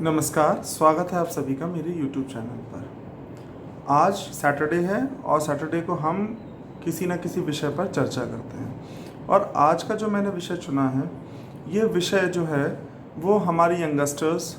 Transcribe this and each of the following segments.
नमस्कार, स्वागत है आप सभी का मेरे YouTube चैनल पर। आज सैटरडे है और सैटरडे को हम किसी न किसी विषय पर चर्चा करते हैं। और आज का जो मैंने विषय चुना है, ये विषय जो है वो हमारी यंगस्टर्स,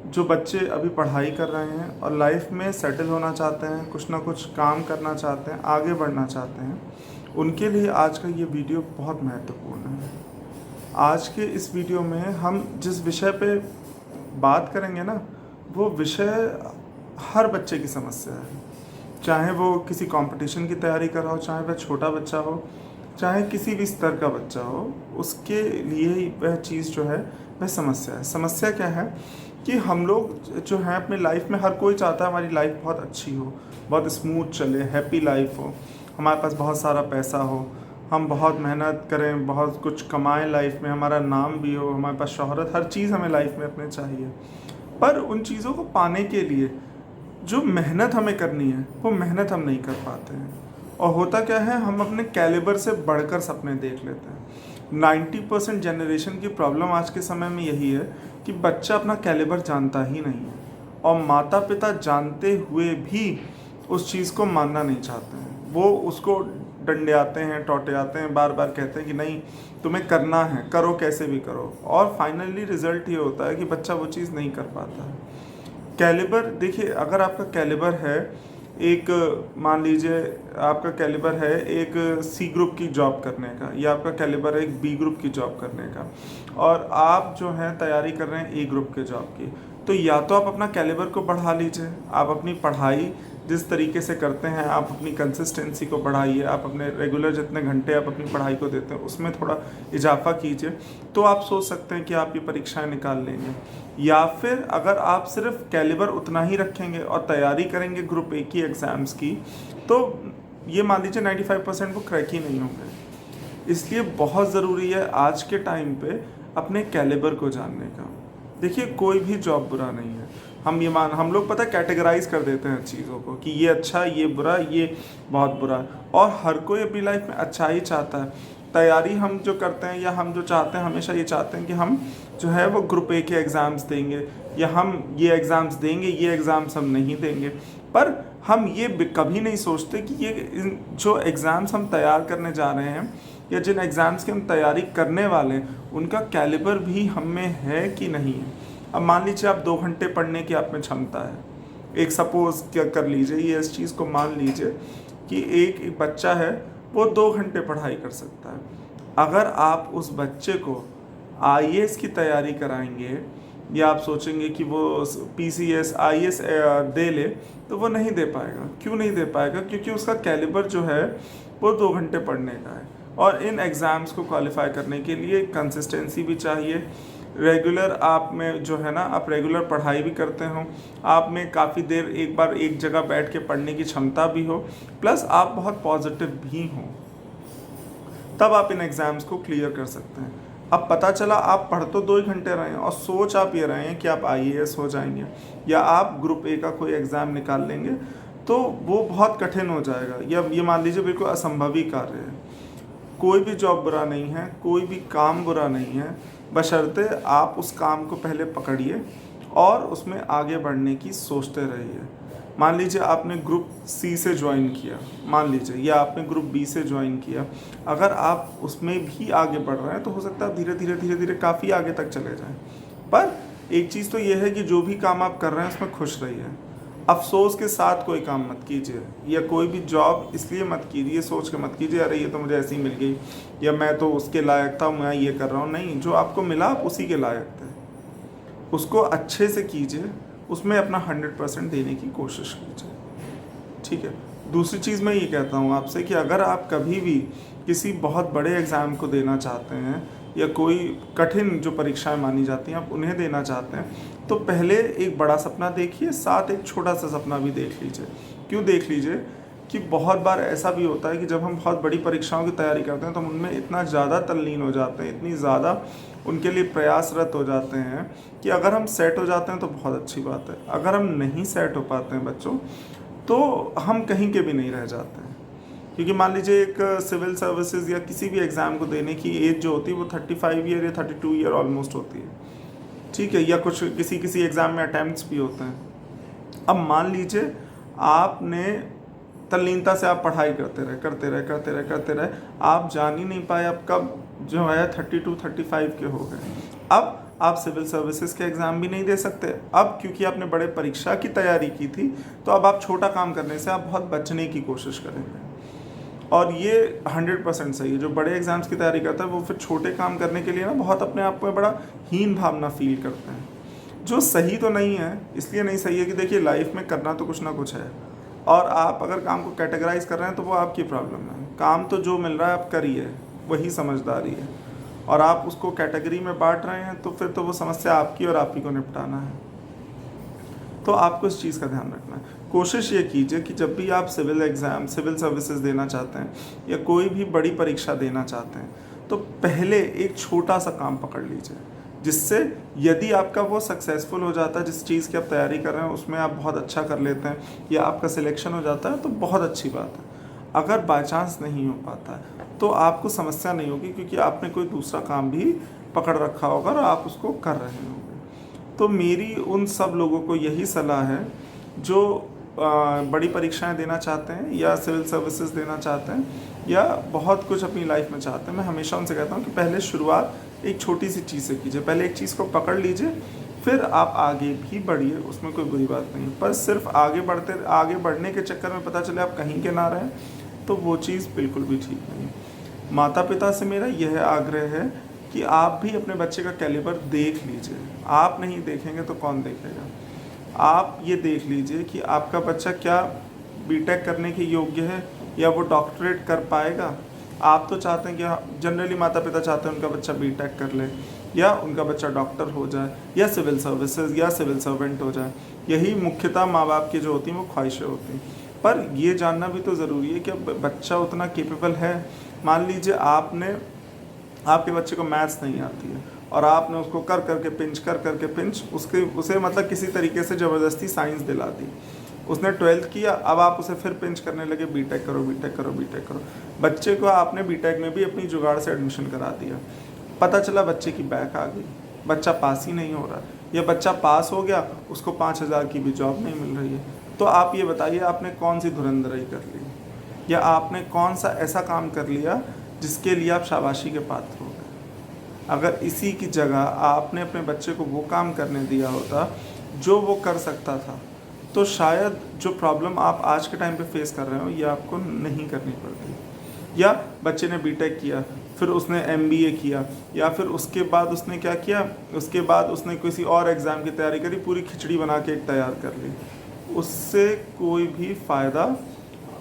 जो बच्चे अभी पढ़ाई कर रहे हैं और लाइफ में सेटल होना चाहते हैं, कुछ ना कुछ काम करना चाहते हैं, आगे बढ़ना चाहते हैं, उनके लिए आज का ये वीडियो बहुत महत्वपूर्ण है। आज के इस वीडियो में हम जिस विषय पे बात करेंगे ना, वो विषय हर बच्चे की समस्या है। चाहे वो किसी कंपटीशन की तैयारी कर रहा हो, चाहे वह छोटा बच्चा हो, चाहे किसी भी स्तर का बच्चा हो, उसके लिए ही वह चीज़ जो है वह समस्या है। समस्या क्या है कि हम लोग जो हैं अपनी लाइफ में, हर कोई चाहता है हमारी लाइफ बहुत अच्छी हो, बहुत स्मूथ चले, हैप्पी लाइफ हो, हमारे पास बहुत सारा पैसा हो, हम बहुत मेहनत करें, बहुत कुछ कमाएं लाइफ में, हमारा नाम भी हो, हमारे पास शोहरत, हर चीज़ हमें लाइफ में अपने चाहिए। पर उन चीज़ों को पाने के लिए जो मेहनत हमें करनी है, वो मेहनत हम नहीं कर पाते हैं। और होता क्या है, हम अपने कैलिबर से बढ़कर सपने देख लेते हैं। 90% जनरेशन की प्रॉब्लम आज के समय में यही है कि बच्चा अपना कैलिबर जानता ही नहीं है, और माता पिता जानते हुए भी उस चीज़ को मानना नहीं चाहते हैं। वो उसको डंडे हैं, टौटे आते हैं, बार बार कहते हैं कि नहीं, तुम्हें करना है, करो, कैसे भी करो। और फाइनली रिजल्ट ये होता है कि बच्चा वो चीज़ नहीं कर पाता है। कैलिबर देखिए, अगर आपका कैलिबर है एक, मान लीजिए आपका कैलिबर है एक सी ग्रुप की जॉब करने का, या आपका कैलिबर है एक बी ग्रुप की जॉब करने का, और आप जो है तैयारी कर रहे हैं ए ग्रुप के जॉब की, तो या तो आप अपना कैलिबर को बढ़ा लीजिए, आप अपनी पढ़ाई जिस तरीके से करते हैं, आप अपनी कंसिस्टेंसी को बढ़ाइए, आप अपने रेगुलर जितने घंटे आप अपनी पढ़ाई को देते हैं उसमें थोड़ा इजाफा कीजिए, तो आप सोच सकते हैं कि आप ये परीक्षाएं निकाल लेंगे। या फिर अगर आप सिर्फ कैलिबर उतना ही रखेंगे और तैयारी करेंगे ग्रुप ए की एग्ज़ाम्स की, तो ये मान लीजिए 95% वो क्रैक ही नहीं होंगे। इसलिए बहुत ज़रूरी है आज के टाइम पे अपने कैलिबर को जानने का। देखिए, कोई भी जॉब बुरा नहीं है। हम लोग पता कैटेगराइज कर देते हैं चीज़ों को कि ये अच्छा, ये बुरा, ये बहुत बुरा, और हर कोई अपनी लाइफ में अच्छा ही चाहता है। तैयारी हम जो करते हैं, या हम जो चाहते हैं, हमेशा ये चाहते हैं कि हम जो है वो ग्रुप ए के एग्ज़ाम्स देंगे, या हम ये एग्ज़ाम्स देंगे, ये एग्ज़ाम्स हम नहीं देंगे। पर हम ये कभी नहीं सोचते कि ये जो एग्ज़ाम्स हम तैयार करने जा रहे हैं, या जिन एग्ज़ाम्स की हम तैयारी करने वाले हैं, उनका कैलिबर भी हम में है कि नहीं है। अब मान लीजिए आप 2 घंटे पढ़ने की आप में क्षमता है, एक सपोज़ क्या कर लीजिए, ये इस चीज़ को मान लीजिए कि एक बच्चा है, वो 2 घंटे पढ़ाई कर सकता है। अगर आप उस बच्चे को आईएएस की तैयारी कराएंगे, या आप सोचेंगे कि वो पीसीएस आईएएस दे ले, तो वो नहीं दे पाएगा। क्यों नहीं दे पाएगा? क्योंकि उसका कैलिबर जो है वो 2 घंटे पढ़ने का है। और इन एग्ज़ाम्स को क्वालिफाई करने के लिए कंसिस्टेंसी भी चाहिए। रेगुलर आप में जो है ना, आप रेगुलर पढ़ाई भी करते हो, आप में काफ़ी देर एक बार एक जगह बैठ के पढ़ने की क्षमता भी हो, प्लस आप बहुत पॉजिटिव भी हो, तब आप इन एग्ज़ाम्स को क्लियर कर सकते हैं। अब पता चला आप पढ़ तो 2 ही घंटे रहे हैं और सोच आप ये रहे हैं कि आप आईएएस हो जाएंगे, या आप ग्रुप ए का कोई एग्ज़ाम निकाल लेंगे, तो वो बहुत कठिन हो जाएगा, या ये मान लीजिए बिल्कुल असंभवी कार्य है। कोई भी जॉब बुरा नहीं है, कोई भी काम बुरा नहीं है, बशर्ते आप उस काम को पहले पकड़िए और उसमें आगे बढ़ने की सोचते रहिए। मान लीजिए आपने ग्रुप सी से ज्वाइन किया, मान लीजिए, या आपने ग्रुप बी से ज्वाइन किया, अगर आप उसमें भी आगे बढ़ रहे हैं तो हो सकता है धीरे धीरे काफ़ी आगे तक चले जाएं। पर एक चीज़ तो यह है कि जो भी काम आप कर रहे हैं उसमें खुश रहिए। अफसोस के साथ कोई काम मत कीजिए, या कोई भी जॉब इसलिए मत कीजिए, सोच के मत कीजिए अरे ये तो मुझे ऐसी मिल गई, या मैं तो उसके लायक था, मैं ये कर रहा हूँ। नहीं, जो आपको मिला आप उसी के लायक थे, उसको अच्छे से कीजिए, उसमें अपना 100% देने की कोशिश कीजिए, ठीक है। दूसरी चीज़ मैं ये कहता हूँ आपसे कि अगर आप कभी भी किसी बहुत बड़े एग्ज़ाम को देना चाहते हैं, या कोई कठिन जो परीक्षाएं मानी जाती हैं आप उन्हें देना चाहते हैं, तो पहले एक बड़ा सपना देखिए, साथ एक छोटा सा सपना भी देख लीजिए। क्यों देख लीजिए? कि बहुत बार ऐसा भी होता है कि जब हम बहुत बड़ी परीक्षाओं की तैयारी करते हैं तो हम उनमें इतना ज़्यादा तल्लीन हो जाते हैं, इतनी ज़्यादा उनके लिए प्रयासरत हो जाते हैं कि अगर हम सेट हो जाते हैं तो बहुत अच्छी बात है। अगर हम नहीं सेट हो पाते हैं बच्चों, तो हम कहीं के भी नहीं रह जाते हैं। क्योंकि मान लीजिए एक सिविल सर्विसेज या किसी भी एग्ज़ाम को देने की एज जो होती है वो 35 ईयर या 32 ईयर ऑलमोस्ट होती है। ठीक है, या कुछ किसी किसी एग्ज़ाम में अटैम्प्ट्स भी होते हैं। अब मान लीजिए आपने तल्लीनता से आप पढ़ाई करते रहे, आप जान ही नहीं पाए, आप कब जो है 32-35 के हो गए। अब आप सिविल सर्विसेज के एग्ज़ाम भी नहीं दे सकते। अब क्योंकि आपने बड़े परीक्षा की तैयारी की थी, तो अब आप छोटा काम करने से आप बहुत बचने की कोशिश करेंगे, और ये 100% सही है। जो बड़े एग्ज़ाम्स की तैयारी करता है वो फिर छोटे काम करने के लिए ना बहुत अपने आप में बड़ा हीन भावना फील करते हैं, जो सही तो नहीं है। इसलिए नहीं सही है कि देखिए लाइफ में करना तो कुछ ना कुछ है, और आप अगर काम को कैटेगराइज कर रहे हैं तो वो आपकी प्रॉब्लम है। काम तो जो मिल रहा है आप करिए, वही समझदारी है। और आप उसको कैटेगरी में बांट रहे हैं तो फिर तो वो समस्या आपकी और आप ही को निपटाना है। तो आपको इस चीज़ का ध्यान रखना है। कोशिश ये कीजिए कि जब भी आप सिविल एग्ज़ाम, सिविल सर्विसेज देना चाहते हैं या कोई भी बड़ी परीक्षा देना चाहते हैं, तो पहले एक छोटा सा काम पकड़ लीजिए, जिससे यदि आपका वो सक्सेसफुल हो जाता है, जिस चीज़ की आप तैयारी कर रहे हैं उसमें आप बहुत अच्छा कर लेते हैं या आपका सिलेक्शन हो जाता है तो बहुत अच्छी बात है। अगर बाय चांस नहीं हो पाता है तो आपको समस्या नहीं होगी, क्योंकि आपने कोई दूसरा काम भी पकड़ रखा होगा और आप उसको कर रहे होंगे। तो मेरी उन सब लोगों को यही सलाह है जो बड़ी परीक्षाएं देना चाहते हैं या सिविल सर्विसेज देना चाहते हैं या बहुत कुछ अपनी लाइफ में चाहते हैं। मैं हमेशा उनसे कहता हूं कि पहले शुरुआत एक छोटी सी चीज़ से कीजिए। पहले एक चीज़ को पकड़ लीजिए, फिर आप आगे भी बढ़िए, उसमें कोई बुरी बात नहीं है। पर सिर्फ आगे बढ़ने के चक्कर में पता चले आप कहीं के ना रहें, तो वो चीज़ बिल्कुल भी ठीक नहीं है। माता पिता से मेरा यह आग्रह है कि आप भी अपने बच्चे का कैलिबर देख लीजिए। आप नहीं देखेंगे तो कौन देखेगा। आप ये देख लीजिए कि आपका बच्चा क्या बीटेक करने के योग्य है या वो डॉक्टरेट कर पाएगा। आप तो चाहते हैं कि जनरली माता पिता चाहते हैं उनका बच्चा बीटेक कर ले या उनका बच्चा डॉक्टर हो जाए या सिविल सर्विसेज या सिविल सर्वेंट हो जाए। यही मुख्यतः माँ बाप की जो होती हैं वो ख्वाहिशें होती हैं। पर ये जानना भी तो ज़रूरी है कि अब बच्चा उतना केपेबल है। मान लीजिए आपके बच्चे को मैथ्स नहीं आती है और आपने उसको कर करके पिंच उसे मतलब किसी तरीके से ज़बरदस्ती साइंस दिला दी। उसने 12th किया, अब आप उसे फिर पिंच करने लगे बीटेक करो। बच्चे को आपने बीटेक में भी अपनी जुगाड़ से एडमिशन करा दिया। पता चला बच्चे की बैक आ गई, बच्चा पास ही नहीं हो रहा, या बच्चा पास हो गया उसको 5,000 की भी जॉब नहीं मिल रही है। तो आप ये बताइए आपने कौन सी धुरंधराई कर ली, या आपने कौन सा ऐसा काम कर लिया जिसके लिए आप शाबाशी के पात्र हो गए। अगर इसी की जगह आपने अपने बच्चे को वो काम करने दिया होता जो वो कर सकता था, तो शायद जो प्रॉब्लम आप आज के टाइम पे फेस कर रहे हो ये आपको नहीं करनी पड़ती। या बच्चे ने बीटेक किया, फिर उसने एमबीए किया, या फिर उसके बाद उसने क्या किया, उसके बाद उसने किसी और एग्ज़ाम की तैयारी करी, पूरी खिचड़ी बना के एक तैयार कर ली। उससे कोई भी फ़ायदा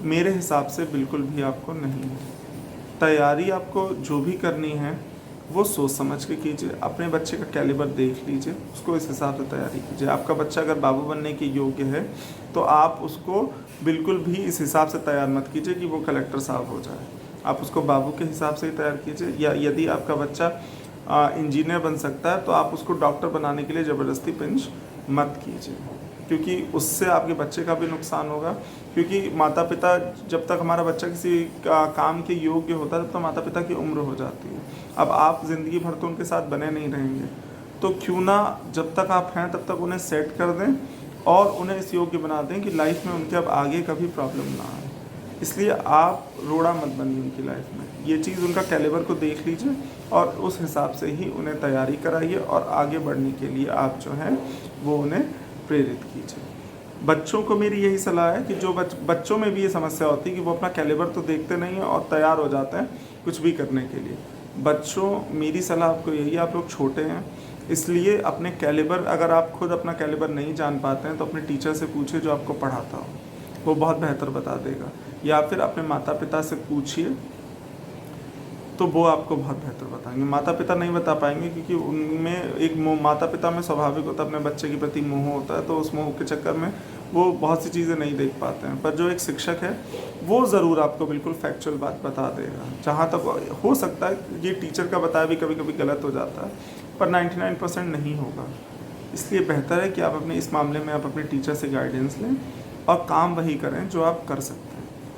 मेरे हिसाब से बिल्कुल भी आपको नहीं है। तैयारी आपको जो भी करनी है वो सोच समझ के कीजिए। अपने बच्चे का कैलिबर देख लीजिए, उसको इस हिसाब से तैयारी कीजिए। आपका बच्चा अगर बाबू बनने के योग्य है तो आप उसको बिल्कुल भी इस हिसाब से तैयार मत कीजिए कि वो कलेक्टर साहब हो जाए। आप उसको बाबू के हिसाब से ही तैयार कीजिए। या यदि आपका बच्चा इंजीनियर बन सकता है तो आप उसको डॉक्टर बनाने के लिए ज़बरदस्ती पिंच मत कीजिए, क्योंकि उससे आपके बच्चे का भी नुकसान होगा। क्योंकि माता पिता, जब तक हमारा बच्चा किसी काम के योग्य होता है तब तो माता पिता की उम्र हो जाती है। अब आप ज़िंदगी भर तो उनके साथ बने नहीं रहेंगे, तो क्यों ना जब तक आप हैं तब तक उन्हें सेट कर दें और उन्हें इस योग्य बना दें कि लाइफ में उनके अब आगे कभी प्रॉब्लम ना आए। इसलिए आप रोड़ा मत बनिए उनकी लाइफ में। ये चीज़ उनका कैलिबर को देख लीजिए और उस हिसाब से ही उन्हें तैयारी कराइए और आगे बढ़ने के लिए आप जो हैं वो उन्हें प्रेरित कीजिए। बच्चों को मेरी यही सलाह है कि जो बच्चों में भी ये समस्या होती है कि वो अपना कैलिबर तो देखते नहीं हैं और तैयार हो जाते हैं कुछ भी करने के लिए। बच्चों, मेरी सलाह आपको यही है, आप लोग छोटे हैं इसलिए अपने कैलिबर, अगर आप खुद अपना कैलिबर नहीं जान पाते हैं तो अपने टीचर से पूछिए जो आपको पढ़ाता हो, वो बहुत बेहतर बता देगा। या फिर अपने माता पिता से पूछिए तो वो आपको बहुत बेहतर बताएंगे। माता पिता नहीं बता पाएंगे क्योंकि उनमें एक माता पिता में स्वाभाविक होता है अपने बच्चे के प्रति मोह होता है, तो उस मोह के चक्कर में वो बहुत सी चीज़ें नहीं देख पाते हैं। पर जो एक शिक्षक है वो ज़रूर आपको बिल्कुल फैक्चुअल बात बता देगा। जहाँ तक हो सकता है ये टीचर का बताया भी कभी कभी गलत हो जाता है, पर 99% नहीं होगा। इसलिए बेहतर है कि आप अपने इस मामले में आप अपने टीचर से गाइडेंस लें और काम वही करें जो आप कर सकते हैं।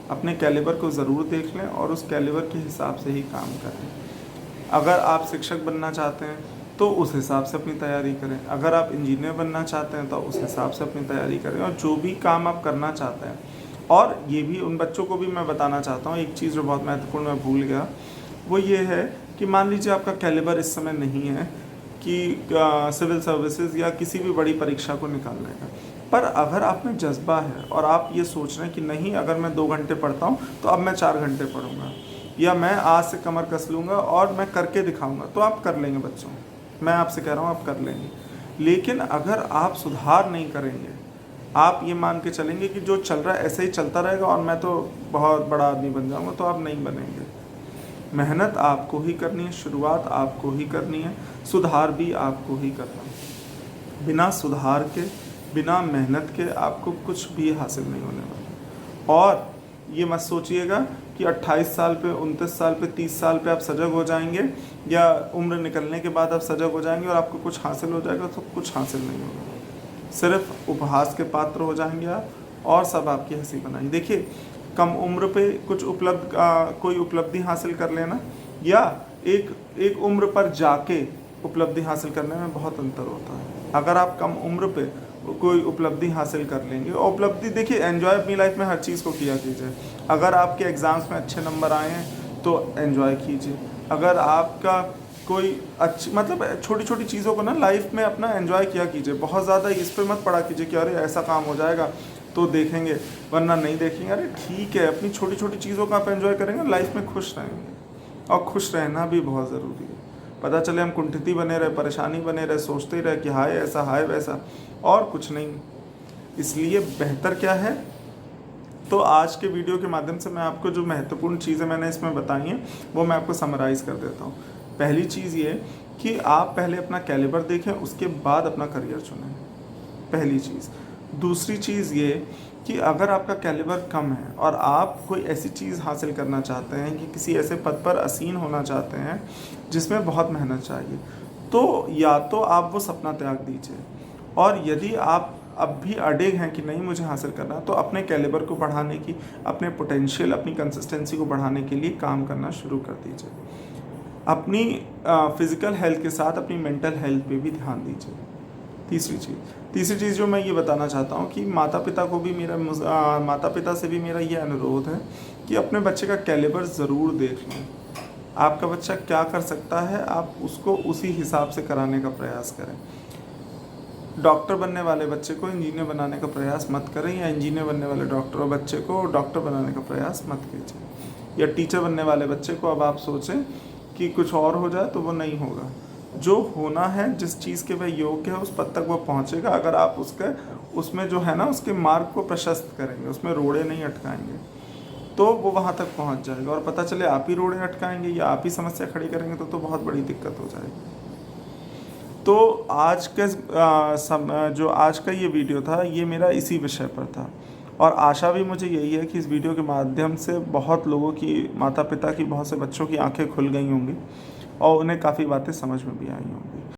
अपने कैलिबर को ज़रूर देख लें और उस कैलिबर के हिसाब से ही काम करें। अगर आप शिक्षक बनना चाहते हैं तो उस हिसाब से अपनी तैयारी करें। अगर आप इंजीनियर बनना चाहते हैं तो उस हिसाब से अपनी तैयारी करें, और जो भी काम आप करना चाहते हैं। और ये भी उन बच्चों को भी मैं बताना चाहता हूँ, एक चीज़ जो बहुत महत्वपूर्ण मैं भूल गया, वो ये है कि मान लीजिए आपका कैलिबर इस समय नहीं है कि सिविल सर्विसेज या किसी भी बड़ी परीक्षा को निकालने का, पर अगर आप में जज्बा है और आप ये सोच रहे हैं कि नहीं, अगर मैं 2 घंटे पढ़ता हूँ तो अब मैं 4 घंटे पढ़ूंगा, या मैं आज से कमर कस लूँगा और मैं करके दिखाऊंगा, तो आप कर लेंगे बच्चों। मैं आपसे कह रहा हूँ आप कर लेंगे। लेकिन अगर आप सुधार नहीं करेंगे, आप ये मान के चलेंगे कि जो चल रहा है ऐसे ही चलता रहेगा और मैं तो बहुत बड़ा आदमी बन जाऊँगा, तो आप नहीं बनेंगे। मेहनत आपको ही करनी है, शुरुआत आपको ही करनी है, सुधार भी आपको ही करना है। बिना सुधार के, बिना मेहनत के आपको कुछ भी हासिल नहीं होने वाला। और ये मत सोचिएगा कि 28 साल पे, 29 साल पे, 30 साल पे आप सजग हो जाएंगे, या उम्र निकलने के बाद आप सजग हो जाएंगे और आपको कुछ हासिल हो जाएगा, तो कुछ हासिल नहीं होगा। सिर्फ उपहास के पात्र हो जाएंगे आप, और सब आपकी हंसी बनाएंगे। देखिए, कम उम्र पे कुछ कोई उपलब्धि हासिल कर लेना, या एक उम्र पर जाके उपलब्धि हासिल करने में बहुत अंतर होता है। अगर आप कम उम्र पे कोई उपलब्धि हासिल कर लेंगे, और उपलब्धि देखिए, एंजॉय अपनी लाइफ में हर चीज़ को किया कीजिए। अगर आपके एग्ज़ाम्स में अच्छे नंबर आए हैं तो एंजॉय कीजिए। अगर आपका कोई अच्छी, मतलब छोटी छोटी चीज़ों को ना लाइफ में अपना एंजॉय किया कीजिए। बहुत ज़्यादा इस पर मत पड़ा कीजिए कि अरे ऐसा काम हो जाएगा तो देखेंगे, वरना नहीं देखेंगे। अरे ठीक है, अपनी छोटी छोटी चीज़ों का आप एंजॉय करेंगे, लाइफ में खुश रहेंगे। और खुश रहना भी बहुत ज़रूरी है। पता चले हम कुंठित बने रहे, परेशानी बने रहे, सोचते ही रहे कि हाय ऐसा हाय वैसा, और कुछ नहीं। इसलिए बेहतर क्या है, तो आज के वीडियो के माध्यम से मैं आपको जो महत्वपूर्ण चीज़ें मैंने इसमें बताई हैं वो मैं आपको समराइज़ कर देता हूँ। पहली चीज़ ये कि आप पहले अपना कैलिबर देखें, उसके बाद अपना करियर चुनें, पहली चीज़। दूसरी चीज़ ये कि अगर आपका कैलिबर कम है और आप कोई ऐसी चीज़ हासिल करना चाहते हैं कि किसी ऐसे पद पर आसीन होना चाहते हैं जिसमें बहुत मेहनत चाहिए, तो या तो आप वो सपना त्याग दीजिए, और यदि आप अब भी अड़े हैं कि नहीं मुझे हासिल करना, तो अपने कैलिबर को बढ़ाने की, अपने पोटेंशियल, अपनी कंसिस्टेंसी को बढ़ाने के लिए काम करना शुरू कर दीजिए। अपनी फिज़िकल हेल्थ के साथ अपनी मेंटल हेल्थ पे भी ध्यान दीजिए। तीसरी चीज़ जो मैं ये बताना चाहता हूँ कि माता पिता से भी मेरा ये अनुरोध है कि अपने बच्चे का कैलिबर ज़रूर देख लें। आपका बच्चा क्या कर सकता है, आप उसको उसी हिसाब से कराने का प्रयास करें। डॉक्टर बनने वाले बच्चे को इंजीनियर बनाने का प्रयास मत करें, या इंजीनियर बनने वाले बच्चे को डॉक्टर बनाने का प्रयास मत कीजिए। या टीचर बनने वाले बच्चे को अब आप सोचें कि कुछ और हो जाए, तो वो नहीं होगा। जो होना है, जिस चीज़ के वह योग्य है, उस पद तक वो पहुँचेगा। अगर आप उसमें जो है ना, उसके मार्ग को प्रशस्त करेंगे, उसमें रोड़े नहीं अटकाएंगे, तो वो वहाँ तक पहुँच जाएगा। और पता चले आप ही रोड़े अटकाएंगे या आप ही समस्या खड़ी करेंगे, तो बहुत बड़ी दिक्कत हो जाएगी। तो आज का ये वीडियो था, ये मेरा इसी विषय पर था, और आशा भी मुझे यही है कि इस वीडियो के माध्यम से बहुत लोगों की, माता पिता की, बहुत से बच्चों की आंखें खुल गई होंगी और उन्हें काफ़ी बातें समझ में भी आई होंगी।